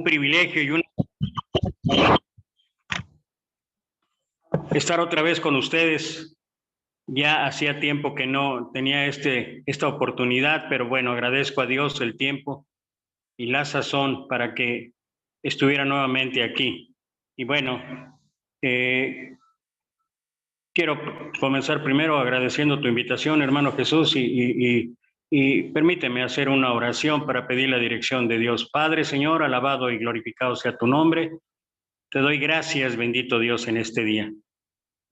privilegio y estar otra vez con ustedes. Ya hacía tiempo que no tenía esta oportunidad, pero bueno, agradezco a Dios el tiempo y la sazón para que estuviera nuevamente aquí. Y bueno, quiero comenzar primero agradeciendo tu invitación, hermano Jesús, y permíteme hacer una oración para pedir la dirección de Dios. Padre, Señor, alabado y glorificado sea tu nombre. Te doy gracias, bendito Dios, en este día.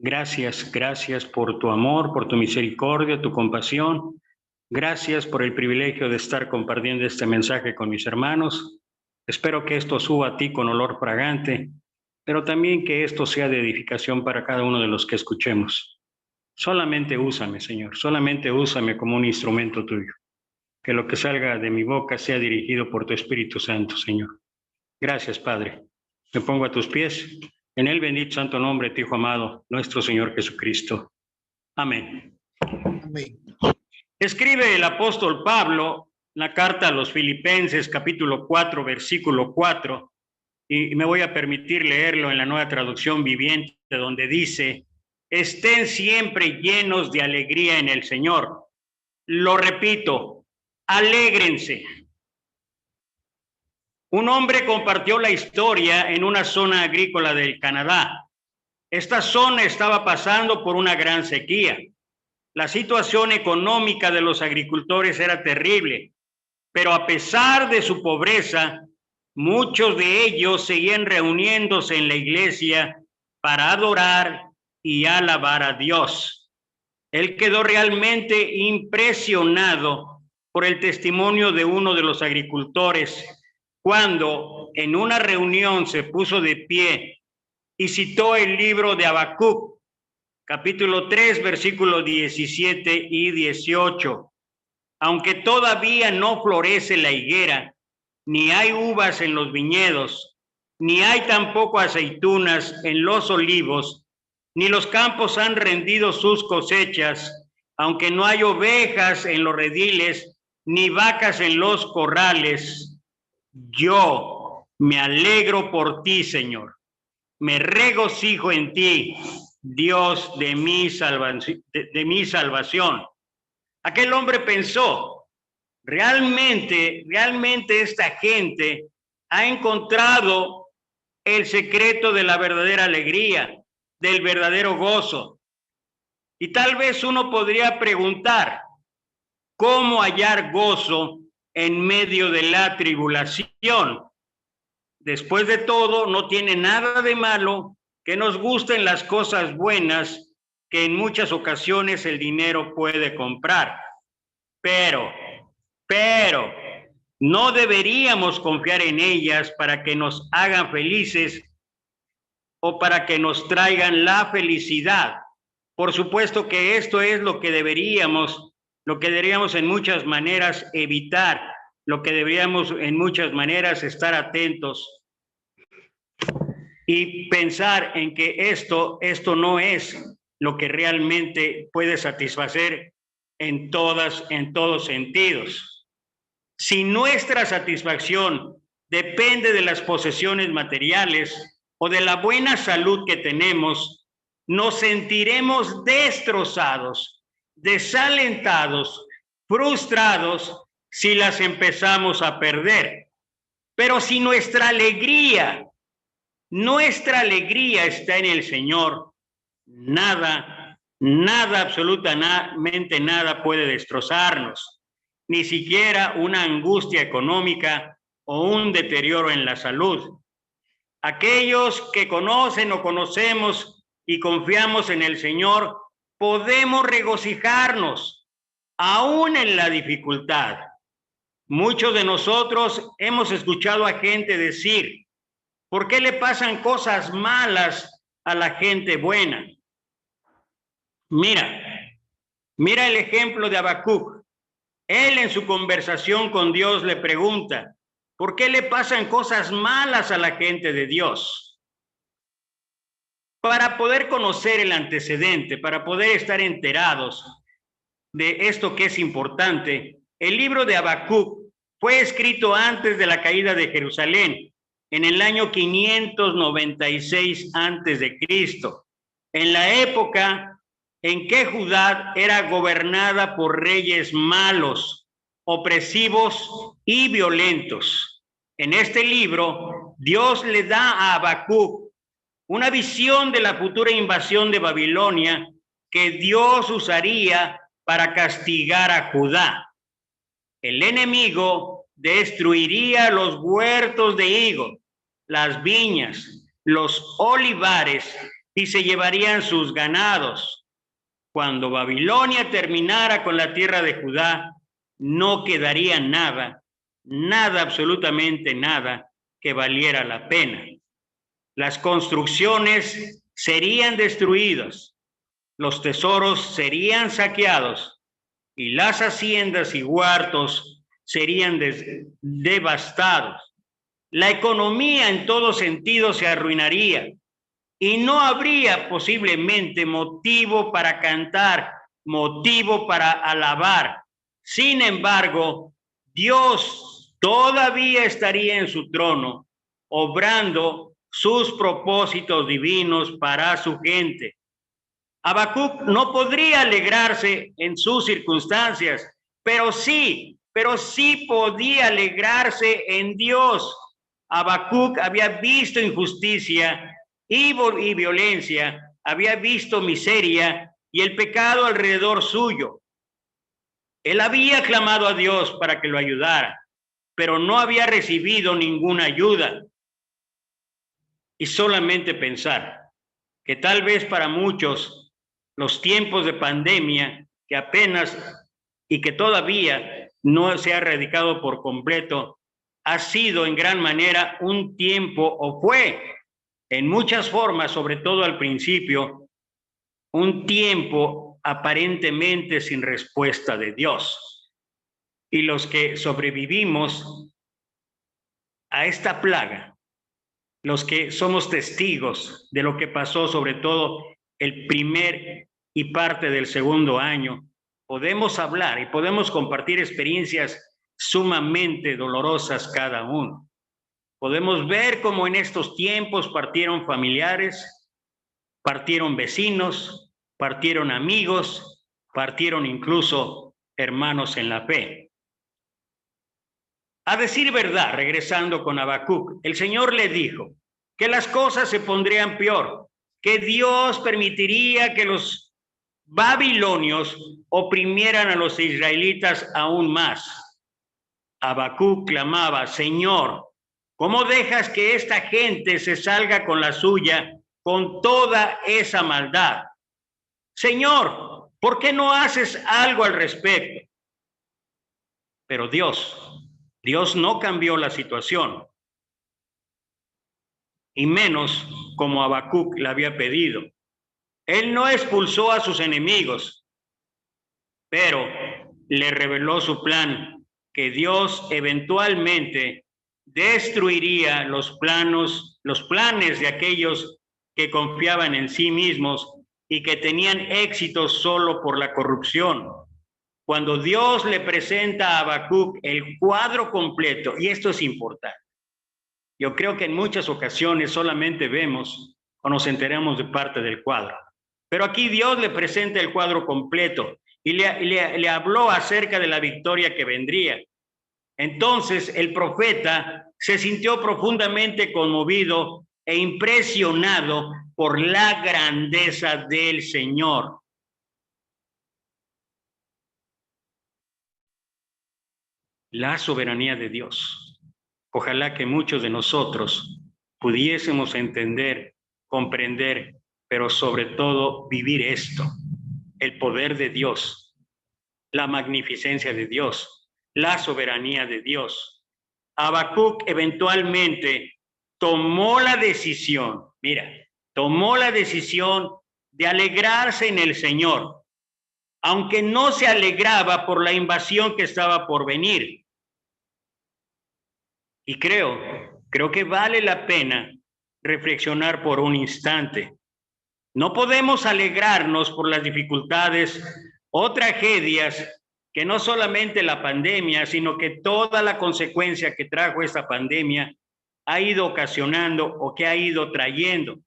Gracias, gracias por tu amor, por tu misericordia, tu compasión. Gracias por el privilegio de estar compartiendo este mensaje con mis hermanos. Espero que esto suba a ti con olor fragante, pero también que esto sea de edificación para cada uno de los que escuchemos. Solamente úsame, Señor, solamente úsame como un instrumento tuyo. Que lo que salga de mi boca sea dirigido por tu Espíritu Santo, Señor. Gracias, Padre. Me pongo a tus pies. En el bendito santo nombre de tu Hijo amado, nuestro Señor Jesucristo. Amén. Amén. Escribe el apóstol Pablo la carta a los Filipenses, capítulo 4, versículo 4, y me voy a permitir leerlo en la Nueva Traducción Viviente, donde dice: estén siempre llenos de alegría en el Señor. Lo repito, alégrense. Un hombre compartió la historia en una zona agrícola del Canadá. Esta zona estaba pasando por una gran sequía. La situación económica de los agricultores era terrible, pero a pesar de su pobreza, muchos de ellos seguían reuniéndose en la iglesia para adorar y alabar a Dios. Él quedó realmente impresionado por el testimonio de uno de los agricultores cuando en una reunión se puso de pie y citó el libro de Habacuc, capítulo 3, versículos 17 y 18. Aunque todavía no florece la higuera, ni hay uvas en los viñedos, ni hay tampoco aceitunas en los olivos, ni los campos han rendido sus cosechas, aunque no hay ovejas en los rediles, ni vacas en los corrales, yo me alegro por ti, Señor. Me regocijo en ti, Dios de mi salvación. Aquel hombre pensó, realmente esta gente ha encontrado el secreto de la verdadera alegría, del verdadero gozo. Y tal vez uno podría preguntar, ¿cómo hallar gozo en medio de la tribulación? Después de todo, no tiene nada de malo que nos gusten las cosas buenas que en muchas ocasiones el dinero puede comprar. Pero, no deberíamos confiar en ellas para que nos hagan felices o para que nos traigan la felicidad. Por supuesto que esto es lo que deberíamos en muchas maneras evitar, lo que deberíamos en muchas maneras estar atentos y pensar en que esto no es lo que realmente puede satisfacer en todos sentidos. Si nuestra satisfacción depende de las posesiones materiales o de la buena salud que tenemos, nos sentiremos destrozados, desalentados, frustrados si las empezamos a perder. Pero si nuestra alegría está en el Señor, nada, absolutamente nada puede destrozarnos, ni siquiera una angustia económica o un deterioro en la salud. Aquellos que conocen o conocemos y confiamos en el Señor, podemos regocijarnos aún en la dificultad. Muchos de nosotros hemos escuchado a gente decir, ¿por qué le pasan cosas malas a la gente buena? Mira el ejemplo de Habacuc. Él en su conversación con Dios le pregunta, ¿por qué le pasan cosas malas a la gente de Dios? Para poder conocer el antecedente, para poder estar enterados de esto que es importante, el libro de Habacuc fue escrito antes de la caída de Jerusalén en el año 596 antes de Cristo, en la época en que Judá era gobernada por reyes malos, opresivos y violentos. En este libro, Dios le da a Habacuc una visión de la futura invasión de Babilonia que Dios usaría para castigar a Judá. El enemigo destruiría los huertos de higo, las viñas, los olivares y se llevarían sus ganados. Cuando Babilonia terminara con la tierra de Judá, no quedaría nada, absolutamente nada que valiera la pena. Las construcciones serían destruidas, los tesoros serían saqueados y las haciendas y huertos serían devastados. La economía en todo sentido se arruinaría y no habría posiblemente motivo para cantar, motivo para alabar. Sin embargo, Dios todavía estaría en su trono, obrando sus propósitos divinos para su gente. Habacuc no podría alegrarse en sus circunstancias, pero sí podía alegrarse en Dios. Habacuc había visto injusticia y violencia, había visto miseria y el pecado alrededor suyo. Él había clamado a Dios para que lo ayudara, pero no había recibido ninguna ayuda. Y solamente pensar que tal vez para muchos los tiempos de pandemia que apenas y que todavía no se ha erradicado por completo, ha sido en gran manera un tiempo, o fue en muchas formas, sobre todo al principio, un tiempo aparentemente sin respuesta de Dios. Y los que sobrevivimos a esta plaga, los que somos testigos de lo que pasó, sobre todo el primer y parte del segundo año, podemos hablar y podemos compartir experiencias sumamente dolorosas cada uno. Podemos ver cómo en estos tiempos partieron familiares, partieron vecinos, partieron amigos, partieron incluso hermanos en la fe. A decir verdad, regresando con Habacuc, el Señor le dijo que las cosas se pondrían peor, que Dios permitiría que los babilonios oprimieran a los israelitas aún más. Habacuc clamaba: Señor, ¿cómo dejas que esta gente se salga con la suya con toda esa maldad? Señor, ¿por qué no haces algo al respecto? Pero Dios no cambió la situación, y menos como Habacuc le había pedido. Él no expulsó a sus enemigos, pero le reveló su plan, que Dios eventualmente destruiría los planes de aquellos que confiaban en sí mismos y que tenían éxito solo por la corrupción. Cuando Dios le presenta a Habacuc el cuadro completo, y esto es importante, yo creo que en muchas ocasiones solamente vemos o nos enteramos de parte del cuadro, pero aquí Dios le presenta el cuadro completo y le habló acerca de la victoria que vendría. Entonces el profeta se sintió profundamente conmovido e impresionado por la grandeza del Señor. La soberanía de Dios. Ojalá que muchos de nosotros pudiésemos entender, comprender, pero sobre todo vivir esto: el poder de Dios, la magnificencia de Dios, la soberanía de Dios. Habacuc eventualmente tomó la decisión de alegrarse en el Señor, aunque no se alegraba por la invasión que estaba por venir. Y creo que vale la pena reflexionar por un instante. No podemos alegrarnos por las dificultades o tragedias que no solamente la pandemia, sino que toda la consecuencia que trajo esta pandemia ha ido ocasionando o que ha ido trayendo.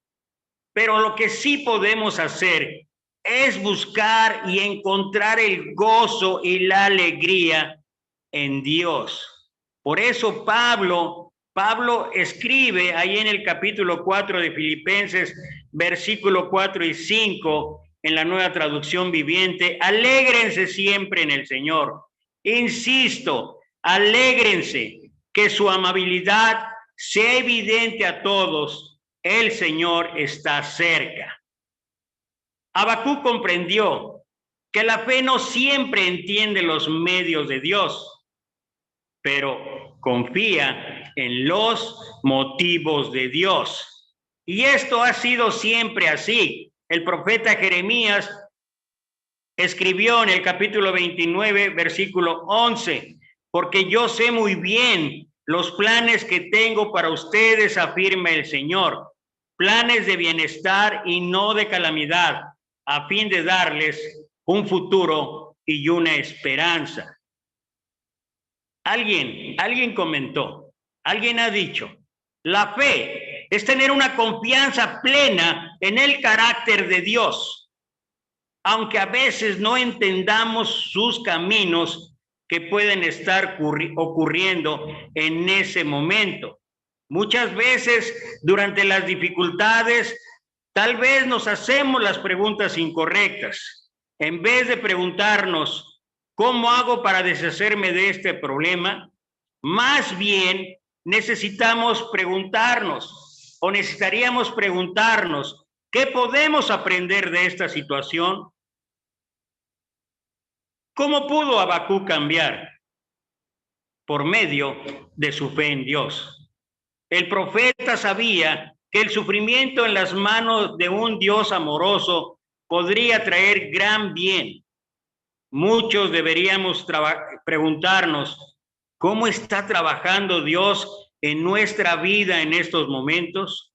Pero lo que sí podemos hacer es buscar y encontrar el gozo y la alegría en Dios. Por eso Pablo escribe ahí en el capítulo 4 de Filipenses, versículo 4 y 5, en la Nueva Traducción Viviente: alégrense siempre en el Señor. Insisto, alégrense, que su amabilidad sea evidente a todos. El Señor está cerca. Habacuc comprendió que la fe no siempre entiende los medios de Dios, pero confía en los motivos de Dios. Y esto ha sido siempre así. El profeta Jeremías escribió en el capítulo 29, versículo 11: porque yo sé muy bien los planes que tengo para ustedes, afirma el Señor, planes de bienestar y no de calamidad, a fin de darles un futuro y una esperanza. Alguien comentó, alguien ha dicho, la fe es tener una confianza plena en el carácter de Dios, aunque a veces no entendamos sus caminos que pueden estar ocurriendo en ese momento. Muchas veces durante las dificultades, tal vez nos hacemos las preguntas incorrectas. En vez de preguntarnos, ¿cómo hago para deshacerme de este problema? Más bien necesitaríamos preguntarnos, ¿qué podemos aprender de esta situación? ¿Cómo pudo Habacuc cambiar? Por medio de su fe en Dios. El profeta sabía que el sufrimiento en las manos de un Dios amoroso podría traer gran bien. Muchos deberíamos preguntarnos, ¿cómo está trabajando Dios en nuestra vida en estos momentos?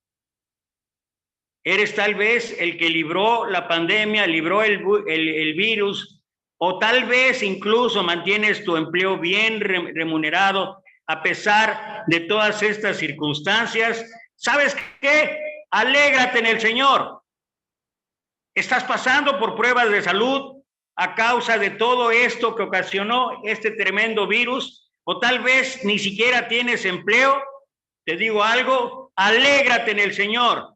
¿Eres tal vez el que libró la pandemia, libró el virus? O tal vez incluso mantienes tu empleo bien remunerado a pesar de todas estas circunstancias. ¿Sabes qué? Alégrate en el Señor. ¿Estás pasando por pruebas de salud a causa de todo esto que ocasionó este tremendo virus? O tal vez ni siquiera tienes empleo. Te digo algo, alégrate en el Señor.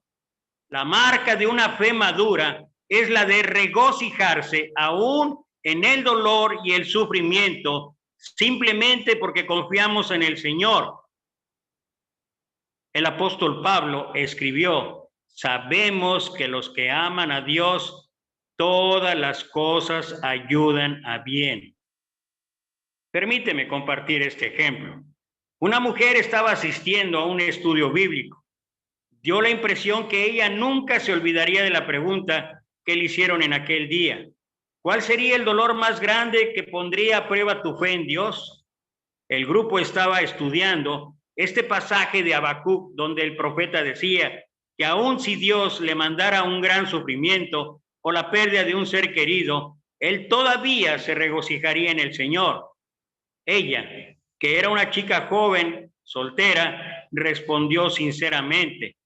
La marca de una fe madura es la de regocijarse aún en el dolor y el sufrimiento, simplemente porque confiamos en el Señor. El apóstol Pablo escribió: sabemos que los que aman a Dios, todas las cosas ayudan a bien. Permíteme compartir este ejemplo. Una mujer estaba asistiendo a un estudio bíblico. Dio la impresión que ella nunca se olvidaría de la pregunta que le hicieron en aquel día. ¿Cuál sería el dolor más grande que pondría a prueba tu fe en Dios? El grupo estaba estudiando este pasaje de Habacuc, donde el profeta decía que aun si Dios le mandara un gran sufrimiento o la pérdida de un ser querido, él todavía se regocijaría en el Señor. Ella, que era una chica joven, soltera, respondió sinceramente: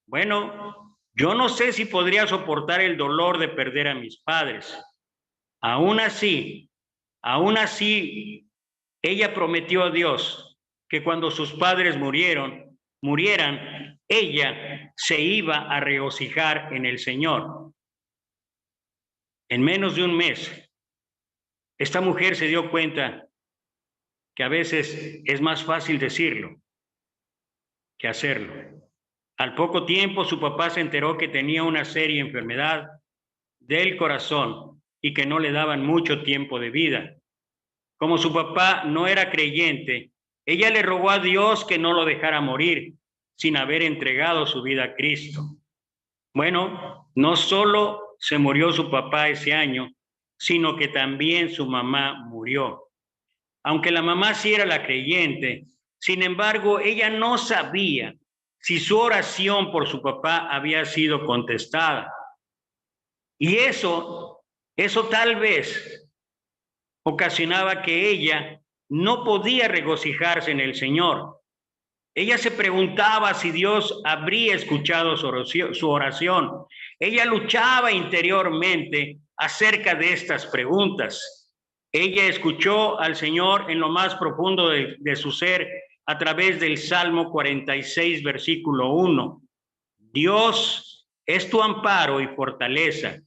bueno, yo no sé si podría soportar el dolor de perder a mis padres. Aún así, ella prometió a Dios que cuando sus padres murieran, ella se iba a regocijar en el Señor. En menos de un mes, esta mujer se dio cuenta que a veces es más fácil decirlo que hacerlo. Al poco tiempo, su papá se enteró que tenía una seria enfermedad del corazón y que no le daban mucho tiempo de vida. Como su papá no era creyente, ella le rogó a Dios que no lo dejara morir sin haber entregado su vida a Cristo. Bueno, no solo se murió su papá ese año, sino que también su mamá murió. Aunque la mamá sí era la creyente, sin embargo, ella no sabía si su oración por su papá había sido contestada. Y eso tal vez ocasionaba que ella no podía regocijarse en el Señor. Ella se preguntaba si Dios habría escuchado su oración. Ella luchaba interiormente acerca de estas preguntas. Ella escuchó al Señor en lo más profundo de su ser a través del Salmo 46, versículo 1. Dios es tu amparo y fortaleza,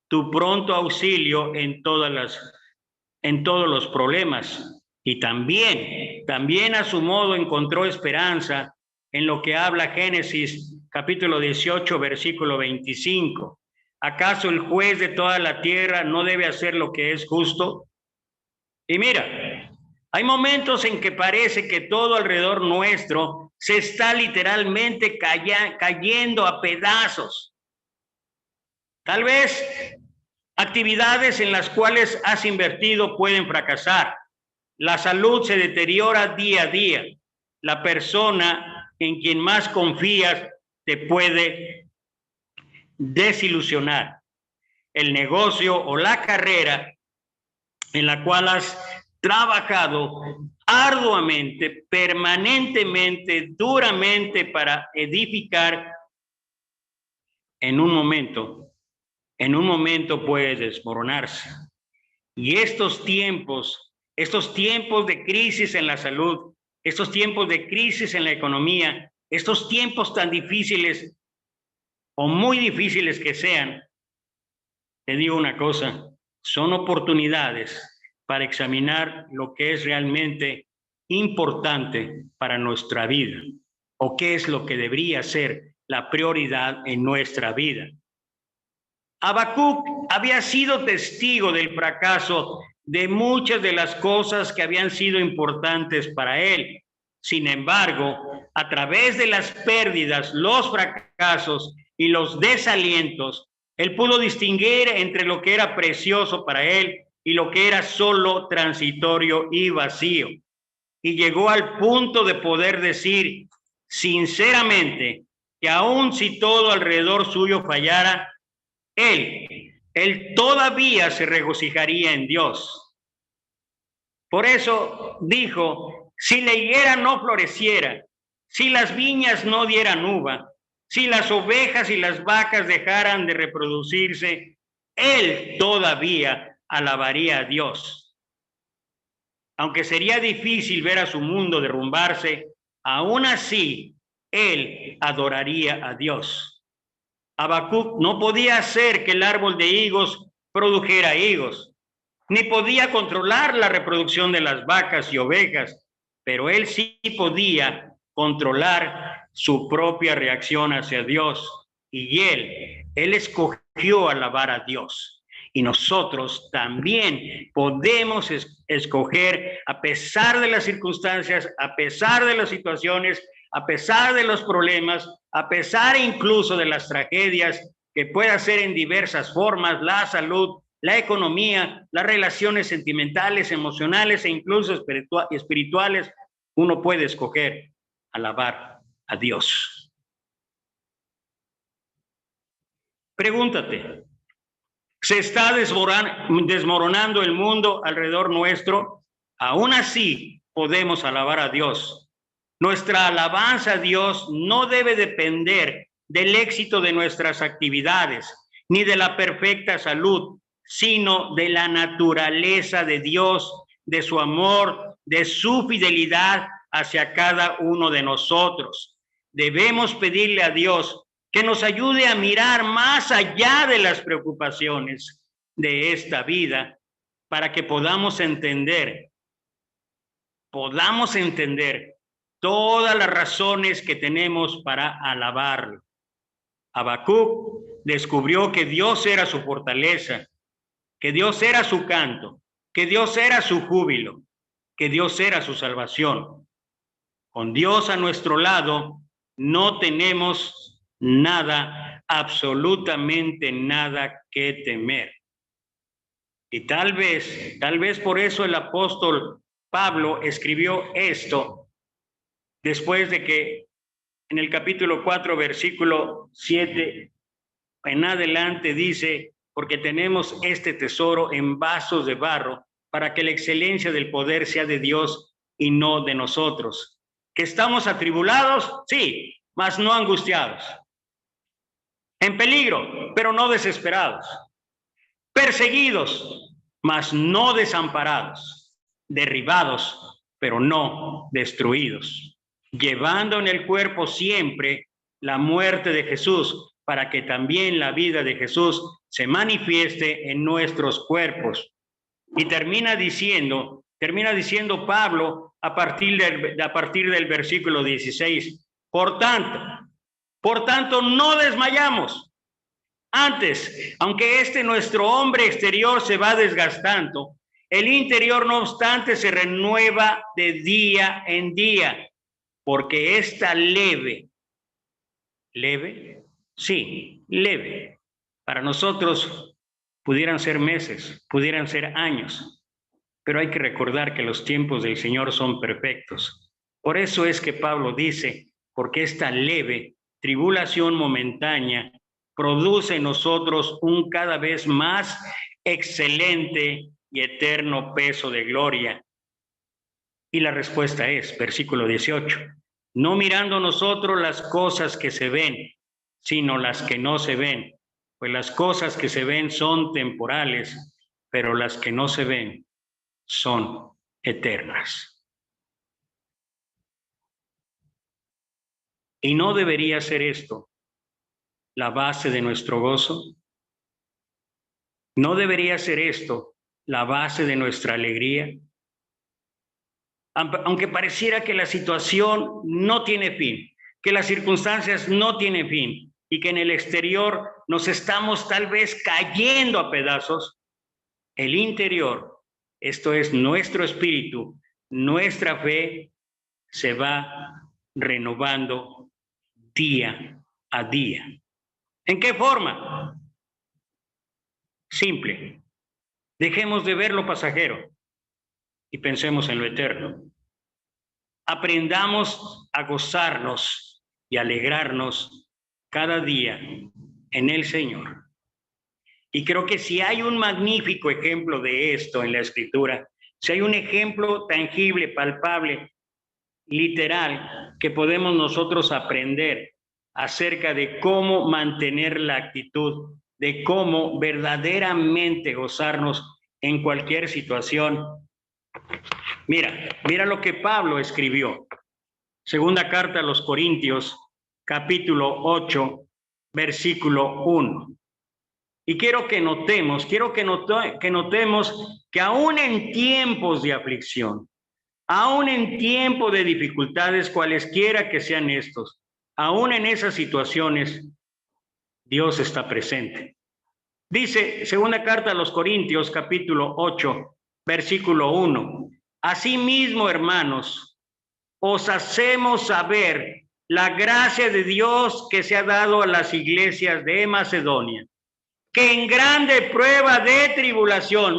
tu pronto auxilio en todos los problemas. Y también a su modo encontró esperanza en lo que habla Génesis capítulo 18, versículo 25. ¿Acaso el juez de toda la tierra no debe hacer lo que es justo? Y mira, hay momentos en que parece que todo alrededor nuestro se está literalmente cayendo a pedazos. Tal vez actividades en las cuales has invertido pueden fracasar. La salud se deteriora día a día. La persona en quien más confías te puede desilusionar. El negocio o la carrera en la cual has trabajado arduamente, permanentemente, duramente para edificar, en un momento puede desmoronarse. Y estos tiempos de crisis en la salud, estos tiempos de crisis en la economía, estos tiempos tan difíciles o muy difíciles que sean, te digo una cosa, son oportunidades para examinar lo que es realmente importante para nuestra vida o qué es lo que debería ser la prioridad en nuestra vida. Habacuc había sido testigo del fracaso de muchas de las cosas que habían sido importantes para él. Sin embargo, a través de las pérdidas, los fracasos y los desalientos, él pudo distinguir entre lo que era precioso para él y lo que era solo transitorio y vacío. Y llegó al punto de poder decir sinceramente que aun si todo alrededor suyo fallara, él todavía se regocijaría en Dios. Por eso dijo, si la higuera no floreciera, si las viñas no dieran uva, si las ovejas y las vacas dejaran de reproducirse, él todavía alabaría a Dios. Aunque sería difícil ver a su mundo derrumbarse, aún así, él adoraría a Dios. Habacuc no podía hacer que el árbol de higos produjera higos, ni podía controlar la reproducción de las vacas y ovejas, pero él sí podía controlar su propia reacción hacia Dios. Y él escogió alabar a Dios. Y nosotros también podemos escoger, a pesar de las circunstancias, a pesar de las situaciones, a pesar de los problemas, a pesar incluso de las tragedias que pueda ser en diversas formas, la salud, la economía, las relaciones sentimentales, emocionales e incluso espirituales, uno puede escoger alabar a Dios. Pregúntate, ¿se está desmoronando el mundo alrededor nuestro? Aún así podemos alabar a Dios. Nuestra alabanza a Dios no debe depender del éxito de nuestras actividades, ni de la perfecta salud, sino de la naturaleza de Dios, de su amor, de su fidelidad hacia cada uno de nosotros. Debemos pedirle a Dios que nos ayude a mirar más allá de las preocupaciones de esta vida, para que podamos entender todas las razones que tenemos para alabarlo. Habacuc descubrió que Dios era su fortaleza, que Dios era su canto, que Dios era su júbilo, que Dios era su salvación. Con Dios a nuestro lado, no tenemos nada, absolutamente nada que temer. Y tal vez por eso el apóstol Pablo escribió esto, después de que en el capítulo 4, versículo 7 en adelante dice, porque tenemos este tesoro en vasos de barro, para que la excelencia del poder sea de Dios y no de nosotros. ¿Que estamos atribulados? Sí, mas no angustiados. En peligro, pero no desesperados. Perseguidos, mas no desamparados. Derribados, pero no destruidos. Llevando en el cuerpo siempre la muerte de Jesús, para que también la vida de Jesús se manifieste en nuestros cuerpos. Y termina diciendo Pablo a partir del versículo 16, por tanto, no desmayamos. Antes, aunque nuestro hombre exterior se va desgastando, el interior, no obstante, se renueva de día en día, porque esta leve, sí, leve, para nosotros pudieran ser meses, pudieran ser años, pero hay que recordar que los tiempos del Señor son perfectos. Por eso es que Pablo dice, porque esta leve tribulación momentánea produce en nosotros un cada vez más excelente y eterno peso de gloria. Y la respuesta es, versículo 18, no mirando nosotros las cosas que se ven, sino las que no se ven, pues las cosas que se ven son temporales, pero las que no se ven son eternas. ¿Y no debería ser esto la base de nuestro gozo? ¿No debería ser esto la base de nuestra alegría? Aunque pareciera que la situación no tiene fin, que las circunstancias no tienen fin y que en el exterior nos estamos tal vez cayendo a pedazos, el interior, esto es nuestro espíritu, nuestra fe, se va renovando día a día. ¿En qué forma? Simple. Dejemos de ver lo pasajero y pensemos en lo eterno. Aprendamos a gozarnos y alegrarnos cada día en el Señor. Y creo que si hay un magnífico ejemplo de esto en la Escritura, si hay un ejemplo tangible, palpable, literal, que podemos nosotros aprender acerca de cómo mantener la actitud, de cómo verdaderamente gozarnos en cualquier situación. Mira lo que Pablo escribió. Segunda carta a los Corintios, capítulo 8, versículo 1. Y quiero que notemos que aún en tiempos de aflicción, aún en tiempos de dificultades, cualesquiera que sean estos, aún en esas situaciones, Dios está presente. Dice, segunda carta a los Corintios, capítulo 8, versículo 1. Asimismo, hermanos, os hacemos saber la gracia de Dios que se ha dado a las iglesias de Macedonia, que en grande prueba de tribulación,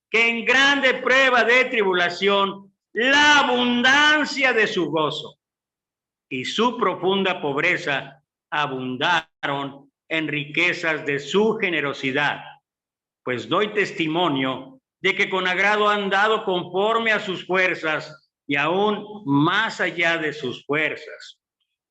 que en grande prueba de tribulación, la abundancia de su gozo y su profunda pobreza abundaron en riquezas de su generosidad. Pues doy testimonio de que con agrado han dado conforme a sus fuerzas y aún más allá de sus fuerzas,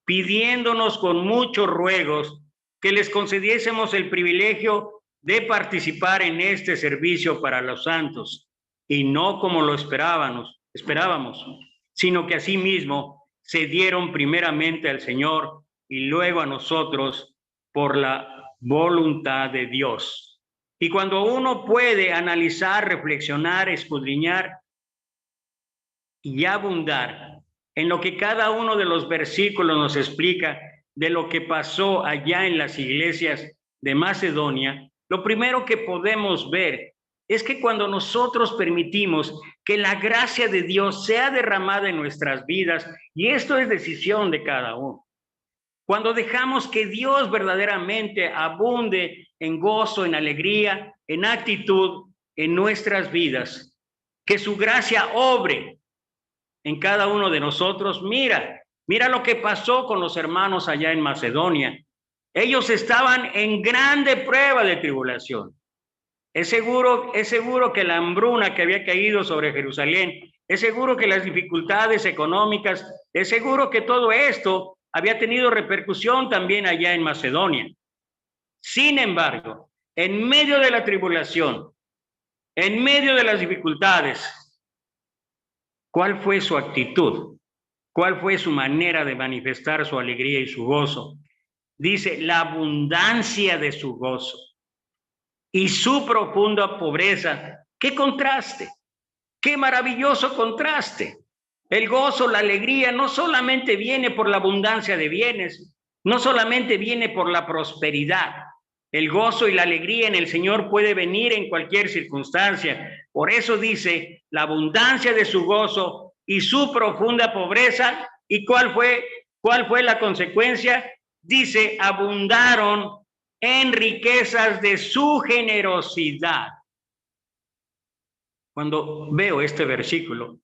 pidiéndonos con muchos ruegos que les concediésemos el privilegio de participar en este servicio para los santos, y no como lo esperábamos, sino que asimismo se dieron primeramente al Señor y luego a nosotros por la voluntad de Dios. Y cuando uno puede analizar, reflexionar, escudriñar y abundar en lo que cada uno de los versículos nos explica de lo que pasó allá en las iglesias de Macedonia, lo primero que podemos ver es que cuando nosotros permitimos que la gracia de Dios sea derramada en nuestras vidas, y esto es decisión de cada uno, cuando dejamos que Dios verdaderamente abunde en gozo, en alegría, en actitud en nuestras vidas, que su gracia obre en cada uno de nosotros. Mira lo que pasó con los hermanos allá en Macedonia. Ellos estaban en grande prueba de tribulación. Es seguro que la hambruna que había caído sobre Jerusalén Es seguro que las dificultades económicas, es seguro que todo esto había tenido repercusión también allá en Macedonia. Sin embargo, en medio de la tribulación, en medio de las dificultades, ¿cuál fue su actitud? ¿Cuál fue su manera de manifestar su alegría y su gozo? Dice, la abundancia de su gozo y su profunda pobreza. ¡Qué contraste! ¡Qué maravilloso contraste! El gozo, la alegría no solamente viene por la abundancia de bienes, no solamente viene por la prosperidad. El gozo y la alegría en el Señor puede venir en cualquier circunstancia. Por eso dice, la abundancia de su gozo y su profunda pobreza. ¿Y cuál fue la consecuencia? Dice, abundaron en riquezas de su generosidad. Cuando veo este versículo,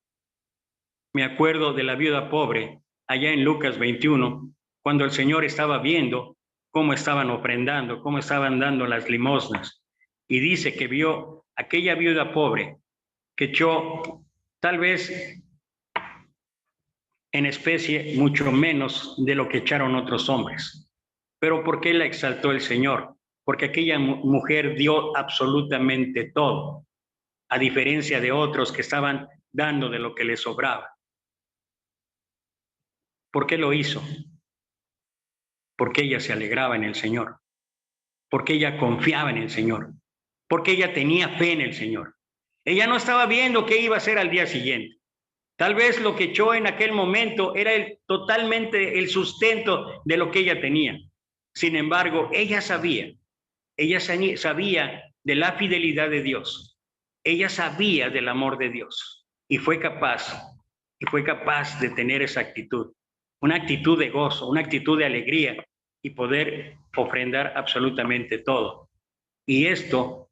me acuerdo de la viuda pobre allá en Lucas 21, cuando el Señor estaba viendo cómo estaban ofrendando, cómo estaban dando las limosnas. Y dice que vio aquella viuda pobre que echó tal vez en especie mucho menos de lo que echaron otros hombres. Pero ¿por qué la exaltó el Señor? Porque aquella mujer dio absolutamente todo, a diferencia de otros que estaban dando de lo que les sobraba. ¿Por qué lo hizo? Porque ella se alegraba en el Señor, porque ella confiaba en el Señor, porque ella tenía fe en el Señor. Ella no estaba viendo qué iba a hacer al día siguiente. Tal vez lo que echó en aquel momento era totalmente el sustento de lo que ella tenía. Sin embargo, ella sabía de la fidelidad de Dios. Ella sabía del amor de Dios y fue capaz de tener esa actitud, una actitud de gozo, una actitud de alegría y poder ofrendar absolutamente todo. Y esto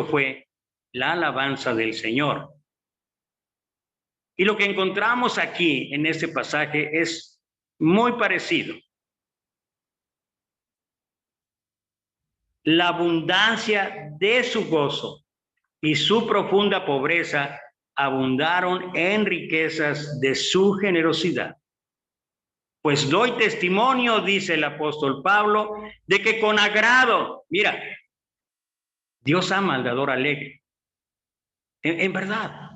fue la alabanza del Señor. Y lo que encontramos aquí en este pasaje es muy parecido. La abundancia de su gozo y su profunda pobreza abundaron en riquezas de su generosidad. Pues doy testimonio, dice el apóstol Pablo, de que con agrado, mira, Dios ama al dador alegre. En verdad.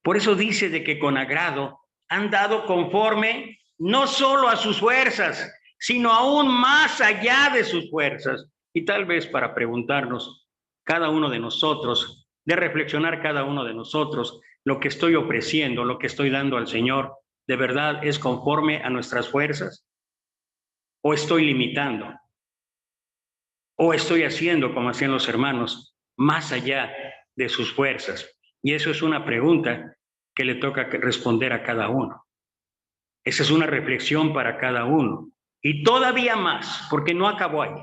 Por eso dice de que con agrado han dado conforme no solo a sus fuerzas, sino aún más allá de sus fuerzas. Y tal vez para preguntarnos, cada uno de nosotros, de reflexionar cada uno de nosotros, lo que estoy ofreciendo, lo que estoy dando al Señor, ¿de verdad es conforme a nuestras fuerzas? ¿O estoy limitando? ¿O estoy haciendo, como hacían los hermanos, más allá de sus fuerzas? Y eso es una pregunta que le toca responder a cada uno. Esa es una reflexión para cada uno. Y todavía más, porque no acabó ahí,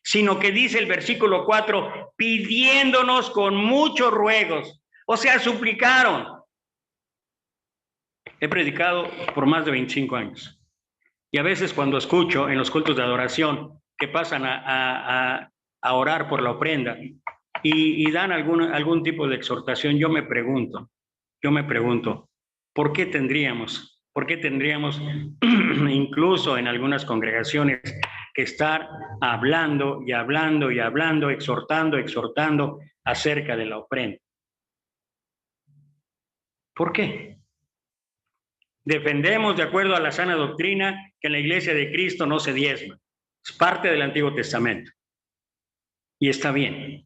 sino que dice el versículo 4, pidiéndonos con muchos ruegos. O sea, suplicaron. He predicado por más de 25 años. Y a veces cuando escucho en los cultos de adoración que pasan a orar por la ofrenda y dan algún tipo de exhortación, yo me pregunto, ¿por qué tendríamos incluso en algunas congregaciones que estar hablando y hablando y hablando, exhortando acerca de la ofrenda? ¿Por qué? Defendemos, de acuerdo a la sana doctrina, que en la Iglesia de Cristo no se diezma. Es parte del Antiguo Testamento. Y está bien.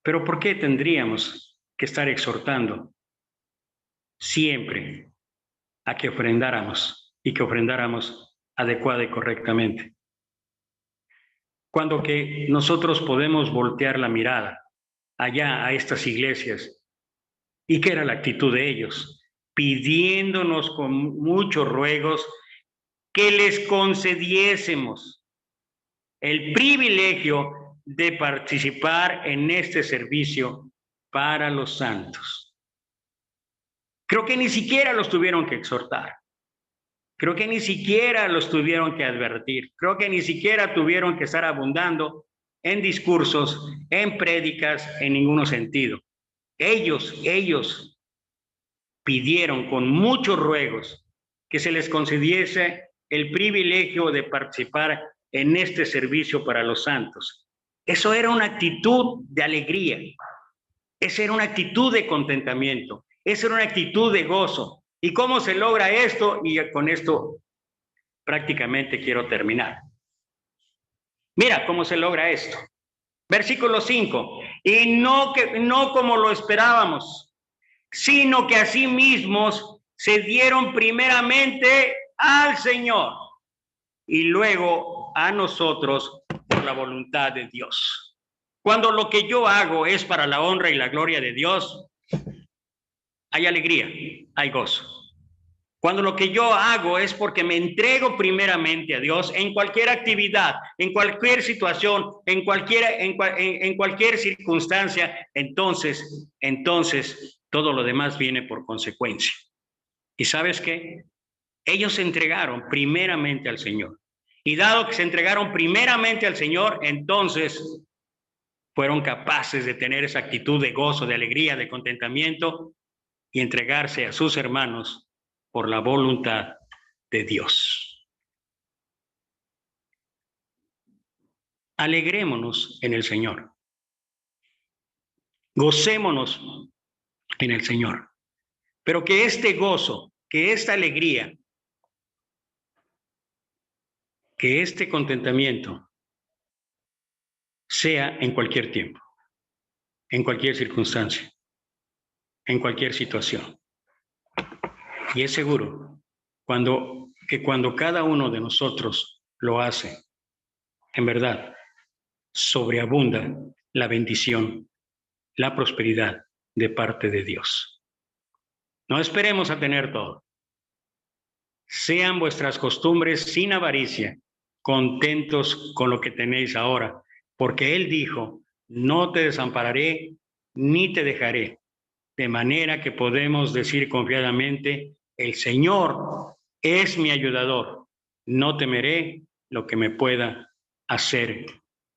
Pero ¿por qué tendríamos que estar exhortando siempre a que ofrendáramos y que ofrendáramos adecuada y correctamente? Cuando que nosotros podemos voltear la mirada allá a estas iglesias. ¿Y qué era la actitud de ellos? Pidiéndonos con muchos ruegos que les concediésemos el privilegio de participar en este servicio para los santos. Creo que ni siquiera los tuvieron que exhortar. Creo que ni siquiera los tuvieron que advertir. Creo que ni siquiera tuvieron que estar abundando en discursos, en prédicas, en ningún sentido. ellos pidieron con muchos ruegos que se les concediese el privilegio de participar en este servicio para los santos. Eso era una actitud de alegría, esa era una actitud de contentamiento, esa era una actitud de gozo. ¿Y cómo se logra esto? Y con esto prácticamente quiero terminar. Mira cómo se logra esto. Versículo 5. Y no como lo esperábamos, sino que así mismos se dieron primeramente al Señor y luego a nosotros por la voluntad de Dios. Cuando lo que yo hago es para la honra y la gloria de Dios, hay alegría, hay gozo. Cuando lo que yo hago es porque me entrego primeramente a Dios en cualquier actividad, en cualquier situación, en cualquier circunstancia, entonces todo lo demás viene por consecuencia. ¿Y sabes qué? Ellos se entregaron primeramente al Señor. Y dado que se entregaron primeramente al Señor, entonces fueron capaces de tener esa actitud de gozo, de alegría, de contentamiento y entregarse a sus hermanos por la voluntad de Dios. Alegrémonos en el Señor. Gocémonos en el Señor. Pero que este gozo, que esta alegría, que este contentamiento sea en cualquier tiempo, en cualquier circunstancia, en cualquier situación. Y es seguro que cuando cada uno de nosotros lo hace, en verdad, sobreabunda la bendición, la prosperidad de parte de Dios. No esperemos a tener todo. Sean vuestras costumbres sin avaricia, contentos con lo que tenéis ahora, porque Él dijo, no te desampararé ni te dejaré, de manera que podemos decir confiadamente, el Señor es mi ayudador, no temeré lo que me pueda hacer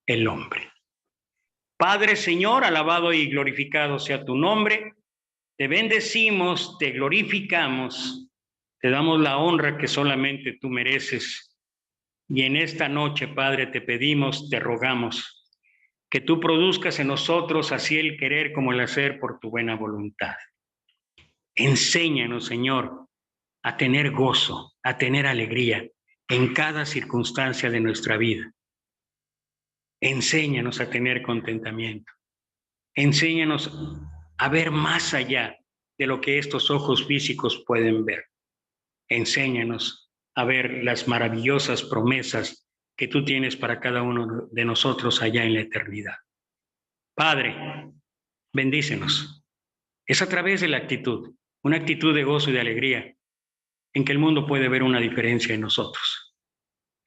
el hombre. Padre, Señor, alabado y glorificado sea tu nombre, te bendecimos, te glorificamos, te damos la honra que solamente tú mereces. Y en esta noche, Padre, te pedimos, te rogamos, que tú produzcas en nosotros así el querer como el hacer por tu buena voluntad. Enséñanos, Señor, a tener gozo, a tener alegría en cada circunstancia de nuestra vida. Enséñanos a tener contentamiento. Enséñanos a ver más allá de lo que estos ojos físicos pueden ver. Enséñanos a ver las maravillosas promesas que tú tienes para cada uno de nosotros allá en la eternidad. Padre, bendícenos. Es a través de la actitud, una actitud de gozo y de alegría, en que el mundo puede ver una diferencia en nosotros,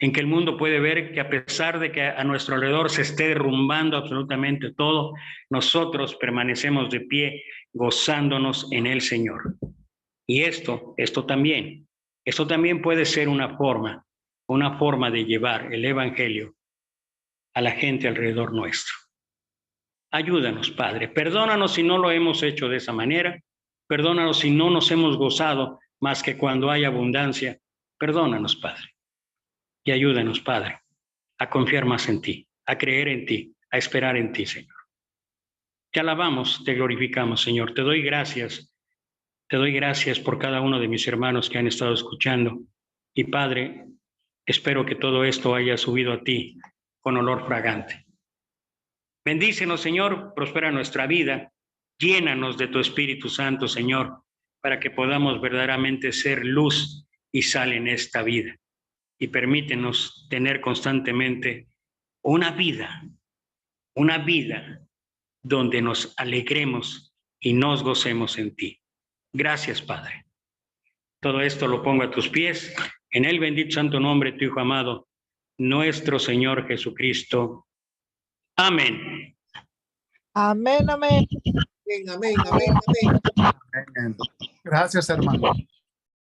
en que el mundo puede ver que a pesar de que a nuestro alrededor se esté derrumbando absolutamente todo, nosotros permanecemos de pie gozándonos en el Señor. Y esto también puede ser una forma de llevar el evangelio a la gente alrededor nuestro. Ayúdanos, Padre. Perdónanos si no lo hemos hecho de esa manera. Perdónanos si no nos hemos gozado más que cuando hay abundancia. Perdónanos, Padre. Y ayúdanos, Padre, a confiar más en ti, a creer en ti, a esperar en ti, Señor. Te alabamos, te glorificamos, Señor. Te doy gracias por cada uno de mis hermanos que han estado escuchando. Y Padre, espero que todo esto haya subido a ti con olor fragante. Bendícenos, Señor, prospera nuestra vida, llénanos de tu Espíritu Santo, Señor, para que podamos verdaderamente ser luz y sal en esta vida. Y permítenos tener constantemente una vida donde nos alegremos y nos gocemos en ti. Gracias, Padre. Todo esto lo pongo a tus pies, en el bendito santo nombre de tu Hijo amado, nuestro Señor Jesucristo. Amén. Amén, amén. Amén, amén, amén, Amén. Gracias, hermano.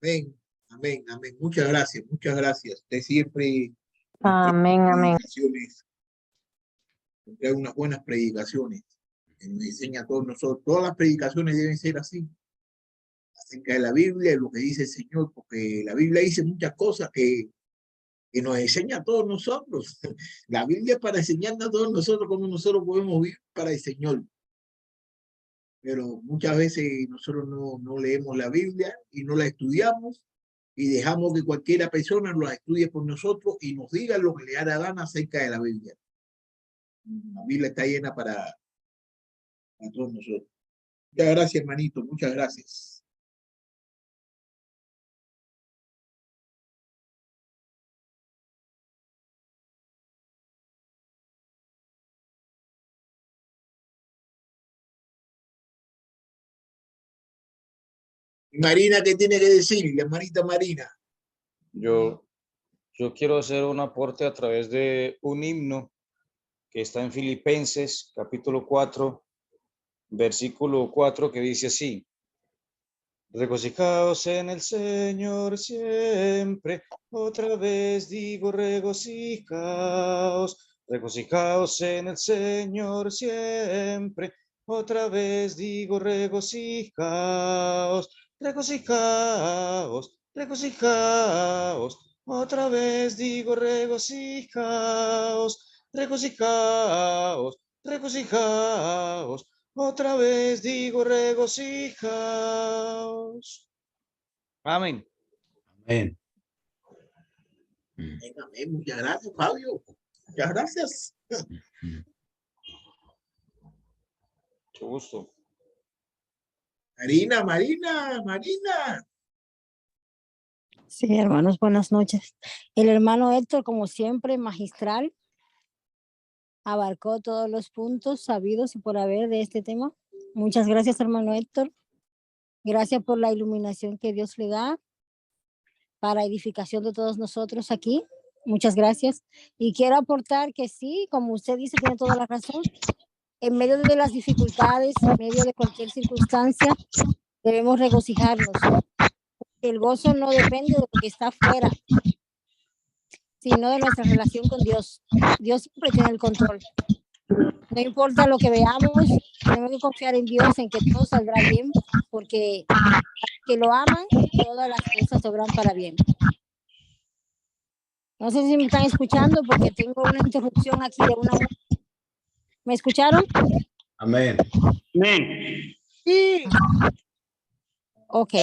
amén, amén, amén. Muchas gracias, muchas gracias. Usted siempre Amén, amén. trae unas buenas predicaciones. que nos enseña a todos nosotros. Todas las predicaciones deben ser así, acerca de la Biblia y lo que dice el Señor, porque la Biblia dice muchas cosas que nos enseña a todos nosotros. La Biblia es para enseñarnos a todos nosotros cómo nosotros podemos vivir para el Señor. Pero muchas veces nosotros no leemos la Biblia y no la estudiamos y dejamos que cualquiera persona la estudie por nosotros y nos diga lo que le hará gana acerca de la Biblia. La Biblia está llena para todos nosotros. Muchas gracias, hermanito. Muchas gracias. Marina, ¿qué tiene que decir? La hermanita Marina. Yo quiero hacer un aporte a través de un himno que está en Filipenses, capítulo 4, versículo 4, que dice así: regocijaos en el Señor siempre, otra vez digo regocijaos, regocijaos en el Señor siempre, otra vez digo regocijaos, regocijaos, regocijaos, otra vez digo regocijaos, regocijaos, regocijaos, otra vez digo regocijaos. Amén. Amén. Amén. Muchas gracias, Fabio. Muchas gracias. Mucho gusto. Marina. Sí, hermanos, buenas noches. El hermano Héctor, como siempre, magistral, abarcó todos los puntos sabidos y por haber de este tema. Muchas gracias, hermano Héctor. Gracias por la iluminación que Dios le da para edificación de todos nosotros aquí. Muchas gracias. Y quiero aportar que sí, como usted dice, tiene toda la razón. En medio de las dificultades, en medio de cualquier circunstancia, debemos regocijarnos. El gozo no depende de lo que está afuera, sino de nuestra relación con Dios. Dios siempre tiene el control. No importa lo que veamos, tenemos que confiar en Dios, en que todo saldrá bien, porque que lo aman, todas las cosas obran para bien. No sé si me están escuchando porque tengo una interrupción aquí de una... ¿Me escucharon? Amén. Amén. Sí. Ok.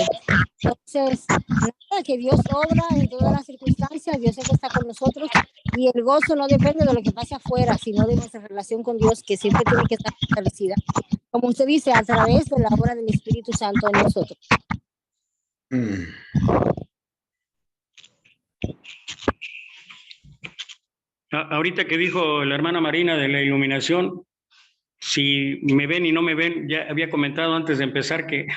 Entonces, nada, que Dios obra en todas las circunstancias, Dios es que está con nosotros y el gozo no depende de lo que pase afuera, sino de nuestra relación con Dios, que siempre tiene que estar fortalecida. Como usted dice, a través de la obra del Espíritu Santo en nosotros. Ahorita que dijo la hermana Marina de la iluminación, si me ven y no me ven, ya había comentado antes de empezar que